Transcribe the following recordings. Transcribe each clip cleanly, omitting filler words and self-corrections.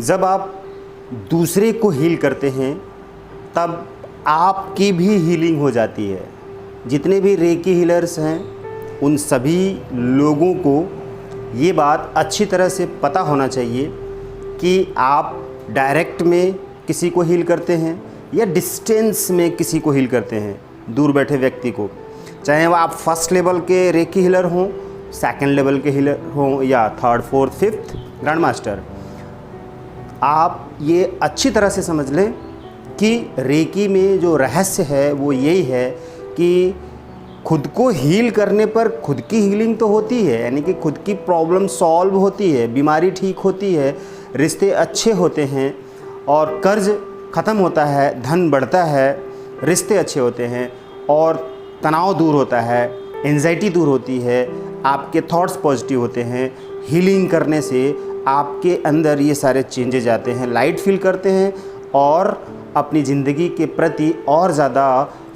जब आप दूसरे को हील करते हैं तब आपकी भी हीलिंग हो जाती है। जितने भी रेकी हीलर्स हैं उन सभी लोगों को ये बात अच्छी तरह से पता होना चाहिए कि आप डायरेक्ट में किसी को हील करते हैं या डिस्टेंस में किसी को हील करते हैं, दूर बैठे व्यक्ति को। चाहे वो आप फर्स्ट लेवल के रेकी हीलर हों, सेकंड लेवल के हीलर हों या third fourth fifth grand master, आप ये अच्छी तरह से समझ लें कि रेकी में जो रहस्य है वो यही है कि खुद को हील करने पर खुद की हीलिंग तो होती है, यानी कि खुद की प्रॉब्लम सॉल्व होती है, बीमारी ठीक होती है, रिश्ते अच्छे होते हैं और कर्ज ख़त्म होता है, धन बढ़ता है, रिश्ते अच्छे होते हैं और तनाव दूर होता है, एंजाइटी दूर होती है, आपके थॉट्स पॉजिटिव होते हैं। हीलिंग करने से आपके अंदर ये सारे चेंजेज आते हैं, लाइट फील करते हैं और अपनी ज़िंदगी के प्रति और ज़्यादा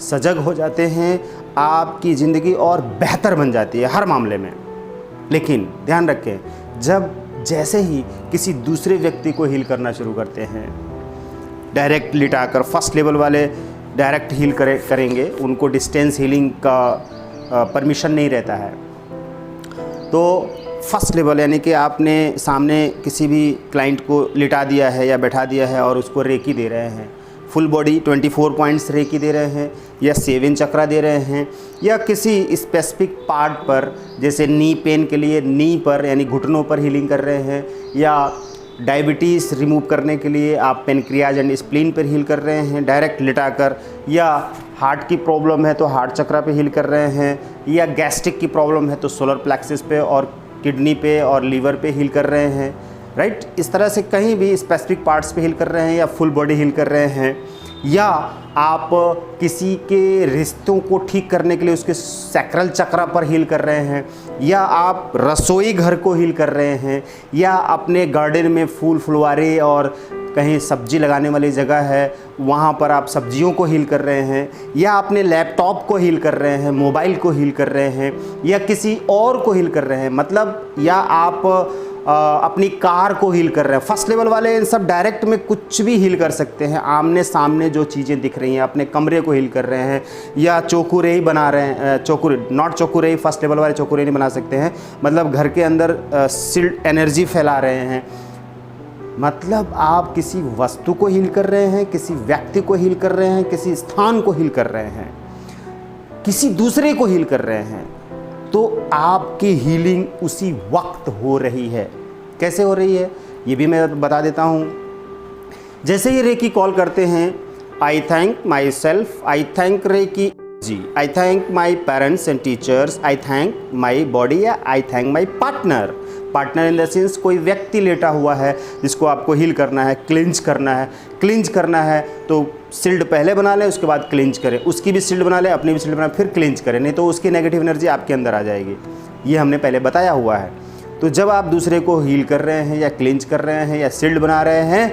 सजग हो जाते हैं। आपकी ज़िंदगी और बेहतर बन जाती है हर मामले में। लेकिन ध्यान रखें, जब जैसे ही किसी दूसरे व्यक्ति को हील करना शुरू करते हैं, डायरेक्ट लिटाकर फर्स्ट लेवल वाले डायरेक्ट हील करेंगे, उनको डिस्टेंस हीलिंग का परमिशन नहीं रहता है। तो फर्स्ट लेवल यानी कि आपने सामने किसी भी क्लाइंट को लिटा दिया है या बैठा दिया है और उसको रेकी दे रहे हैं, फुल बॉडी 24 पॉइंट्स रेकी दे रहे हैं या 7 चक्रा दे रहे हैं या किसी स्पेसिफिक पार्ट पर, जैसे नी पेन के लिए नी पर यानी घुटनों पर हीलिंग कर रहे हैं, या डायबिटीज़ रिमूव करने के लिए आप पेनक्रियाज एंड स्प्लीन पर हील कर रहे हैं डायरेक्ट लिटाकर, या हार्ट की प्रॉब्लम है तो हार्ट चक्रा पे हील कर रहे हैं, या गैस्ट्रिक की प्रॉब्लम है तो सोलर प्लेक्सिस पे और किडनी पे और लीवर पे हील कर रहे हैं, राइट। इस तरह से कहीं भी स्पेसिफिक पार्ट्स पे हील कर रहे हैं या फुल बॉडी हील कर रहे हैं, या आप किसी के रिश्तों को ठीक करने के लिए उसके सैक्रल चक्रा पर हील कर रहे हैं, या आप रसोई घर को हील कर रहे हैं, या अपने गार्डन में फूल फुलवारे और कहीं सब्जी लगाने वाली जगह है वहाँ पर आप सब्जियों को हील कर रहे हैं, या अपने लैपटॉप को हील कर रहे हैं, मोबाइल को हील कर रहे हैं, या किसी और को हील कर रहे हैं, मतलब या आप अपनी कार को हील कर रहे हैं। फर्स्ट लेवल वाले इन सब डायरेक्ट में कुछ भी हील कर सकते हैं, आमने सामने जो चीज़ें दिख रही हैं, अपने कमरे को हील कर रहे हैं, या चौकुरे ही बना रहे हैं, चौकुरे ही फर्स्ट लेवल वाले चौकुरे नहीं बना सकते हैं, मतलब घर के अंदर सिल्ड एनर्जी फैला रहे हैं। मतलब आप किसी वस्तु को हील कर रहे हैं, किसी व्यक्ति को हील कर रहे हैं, किसी स्थान को हील कर रहे हैं, किसी दूसरे को हील कर रहे हैं, तो आपकी हीलिंग उसी वक्त हो रही है। कैसे हो रही है ये भी मैं बता देता हूँ। जैसे ही रेकी कॉल करते हैं, I thank myself, I thank reiki ji, I thank my parents and teachers, I thank my body, या I thank my partner. Partner in the sense कोई व्यक्ति लेटा हुआ है जिसको आपको हील करना है, क्लिंच करना है। क्लिंच करना है तो सील्ड पहले बना लें, उसके बाद क्लिंच करें, उसकी भी सील्ड बना लें, अपनी भी सील्ड बना, फिर क्लिंच करें, नहीं तो उसकी नेगेटिव एनर्जी आपके अंदर आ जाएगी। ये हमने पहले बताया हुआ है। तो जब आप दूसरे को हील कर रहे हैं या क्लिंच कर रहे हैं या सील्ड बना रहे हैं,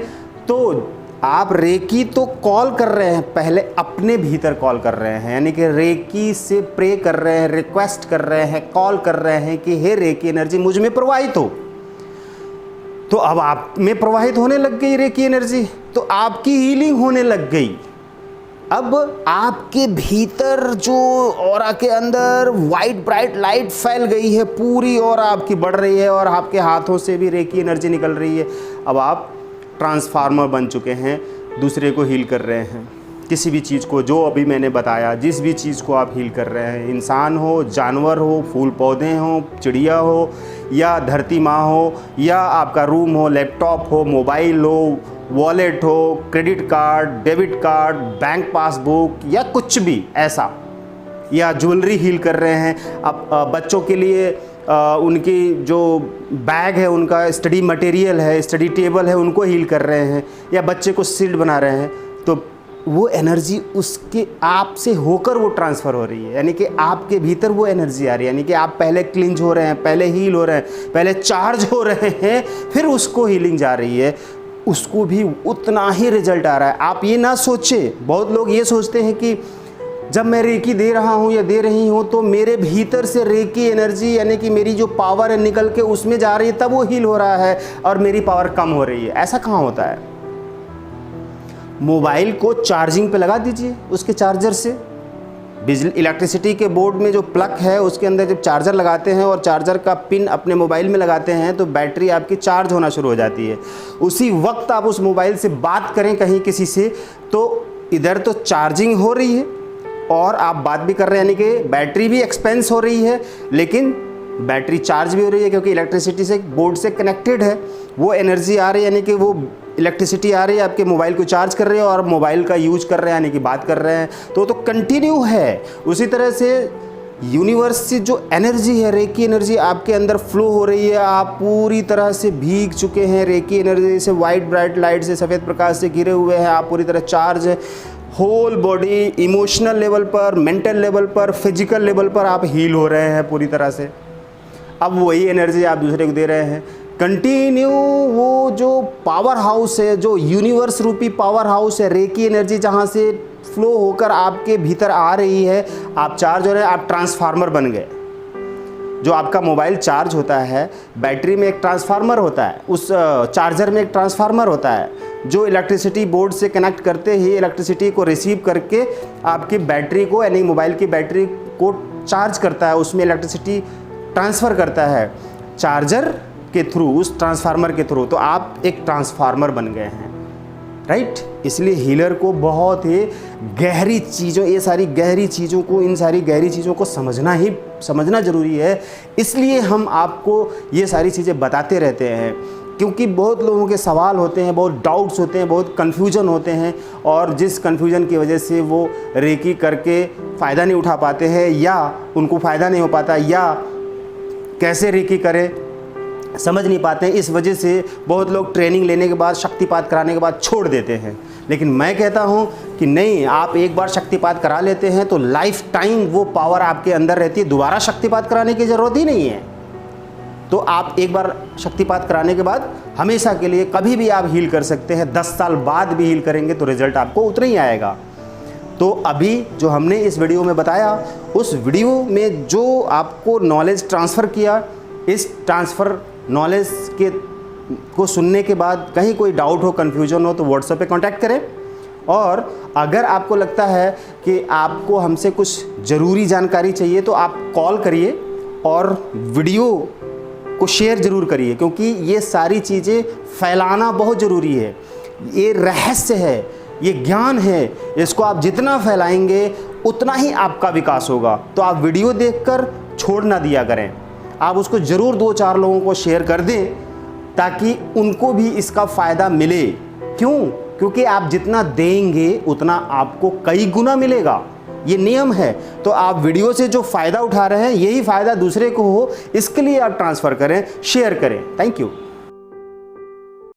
तो आप रेकी तो कॉल कर रहे हैं, पहले अपने भीतर कॉल कर रहे हैं, यानी कि रेकी से प्रे कर रहे हैं, रिक्वेस्ट कर रहे हैं, कॉल कर रहे हैं कि हे रेकी एनर्जी मुझ में प्रवाहित हो। तो अब आप में प्रवाहित होने लग गई रेकी एनर्जी, तो आपकी हीलिंग होने लग गई। अब आपके भीतर जो ऑरा के अंदर वाइट ब्राइट लाइट फैल गई है, पूरी और आपकी बढ़ रही है और आपके हाथों से भी रेकी एनर्जी निकल रही है। अब आप ट्रांसफार्मर बन चुके हैं, दूसरे को हील कर रहे हैं। किसी भी चीज़ को, जो अभी मैंने बताया, जिस भी चीज़ को आप हील कर रहे हैं, इंसान हो, जानवर हो, फूल पौधे हो, चिड़िया हो, या धरती माँ हो, या आपका रूम हो, लैपटॉप हो, मोबाइल हो, वॉलेट हो, credit card, debit card, bank passbook, या कुछ भी ऐसा, या ज्वेलरी हील कर रहे हैं। अब बच्चों के लिए उनकी जो बैग है, उनका स्टडी मटेरियल है, स्टडी टेबल है, उनको हील कर रहे हैं, या बच्चे को सील्ड बना रहे हैं, तो वो एनर्जी उसके आप से होकर वो ट्रांसफ़र हो रही है, यानी कि आपके भीतर वो एनर्जी आ रही है, यानी कि आप पहले क्लिंच हो रहे हैं, पहले हील हो रहे हैं, पहले चार्ज हो रहे हैं, फिर उसको हीलिंग जा रही है, उसको भी उतना ही रिजल्ट आ रहा है। आप ये ना सोचें, बहुत लोग ये सोचते हैं कि जब मैं रेकी दे रहा हूँ या दे रही हूँ तो मेरे भीतर से रेकी एनर्जी यानी कि मेरी जो पावर है निकल के उसमें जा रही है, तब वो हील हो रहा है और मेरी पावर कम हो रही है। ऐसा कहाँ होता है? मोबाइल को चार्जिंग पे लगा दीजिए, उसके चार्जर से बिजली इलेक्ट्रिसिटी के बोर्ड में जो प्लग है उसके अंदर जब चार्जर लगाते हैं और चार्जर का पिन अपने मोबाइल में लगाते हैं तो बैटरी आपकी चार्ज होना शुरू हो जाती है। उसी वक्त आप उस मोबाइल से बात करें कहीं किसी से तो इधर तो चार्जिंग हो रही है और आप बात भी कर रहे हैं, यानी कि बैटरी भी एक्सपेंस हो रही है, लेकिन बैटरी चार्ज भी हो रही है क्योंकि इलेक्ट्रिसिटी से बोर्ड से कनेक्टेड है। वो एनर्जी आ रही है यानी कि वो इलेक्ट्रिसिटी आ रही है, आपके मोबाइल को चार्ज कर रहे हैं और मोबाइल का यूज कर रहे हैं यानी कि बात कर रहे हैं, तो कंटिन्यू है। उसी तरह से यूनिवर्स से जो एनर्जी है, रेकी एनर्जी आपके अंदर फ्लो हो रही है। आप पूरी तरह से भीग चुके हैं रेकी एनर्जी से, वाइट ब्राइट लाइट से, सफ़ेद प्रकाश से घिरे हुए हैं, आप पूरी तरह चार्ज है। होल बॉडी इमोशनल लेवल पर, मेंटल लेवल पर, फिजिकल लेवल पर आप हील हो रहे हैं पूरी तरह से। अब वही एनर्जी आप दूसरे को दे रहे हैं कंटिन्यू। वो जो पावर हाउस है, जो यूनिवर्स रूपी पावर हाउस है, रेकी एनर्जी जहाँ से फ्लो होकर आपके भीतर आ रही है, आप चार्ज हो रहे हैं, आप ट्रांसफार्मर बन गए। जो आपका मोबाइल चार्ज होता है, बैटरी में एक ट्रांसफार्मर होता है, उस चार्जर में एक ट्रांसफार्मर होता है जो इलेक्ट्रिसिटी बोर्ड से कनेक्ट करते ही इलेक्ट्रिसिटी को रिसीव करके आपकी बैटरी को यानी मोबाइल की बैटरी को चार्ज करता है, उसमें इलेक्ट्रिसिटी ट्रांसफ़र करता है चार्जर के थ्रू, उस ट्रांसफार्मर के थ्रू। तो आप एक ट्रांसफार्मर बन गए हैं, राइट। इसलिए हीलर को बहुत ही गहरी चीज़ों, ये सारी गहरी चीज़ों को, इन सारी गहरी चीज़ों को समझना ज़रूरी है। इसलिए हम आपको ये सारी चीज़ें बताते रहते हैं क्योंकि बहुत लोगों के सवाल होते हैं, बहुत डाउट्स होते हैं, बहुत कन्फ्यूजन होते हैं और जिस कन्फ्यूजन की वजह से वो रेकी करके फ़ायदा नहीं उठा पाते हैं या उनको फ़ायदा नहीं हो पाता या कैसे रेकी करें समझ नहीं पाते हैं। इस वजह से बहुत लोग ट्रेनिंग लेने के बाद, शक्तिपात कराने के बाद छोड़ देते हैं। लेकिन मैं कहता हूं कि नहीं, आप एक बार शक्तिपात करा लेते हैं तो लाइफ टाइम वो पावर आपके अंदर रहती है, दोबारा शक्तिपात कराने की ज़रूरत ही नहीं है। तो आप एक बार शक्तिपात कराने के बाद हमेशा के लिए कभी भी आप हील कर सकते हैं। 10 साल बाद भी हील करेंगे तो रिज़ल्ट आपको उतना ही आएगा। तो अभी जो हमने इस वीडियो में बताया, उस वीडियो में जो आपको नॉलेज ट्रांसफ़र किया, इस ट्रांसफ़र नॉलेज को सुनने के बाद कहीं कोई डाउट हो, कन्फ्यूजन हो तो व्हाट्सएप पे कांटेक्ट करें। और अगर आपको लगता है कि आपको हमसे कुछ ज़रूरी जानकारी चाहिए तो आप कॉल करिए और वीडियो को शेयर ज़रूर करिए, क्योंकि ये सारी चीज़ें फैलाना बहुत ज़रूरी है। ये रहस्य है, ये ज्ञान है, इसको आप जितना फैलाएंगे उतना ही आपका विकास होगा। तो आप वीडियो देखकर छोड़ ना दिया करें, आप उसको ज़रूर 2-4 लोगों को शेयर कर दें ताकि उनको भी इसका फ़ायदा मिले। क्यों? क्योंकि आप जितना देंगे उतना आपको कई गुना मिलेगा, ये नियम है। तो आप वीडियो से जो फ़ायदा उठा रहे हैं, यही फ़ायदा दूसरे को हो, इसके लिए आप ट्रांसफ़र करें, शेयर करें। Thank you.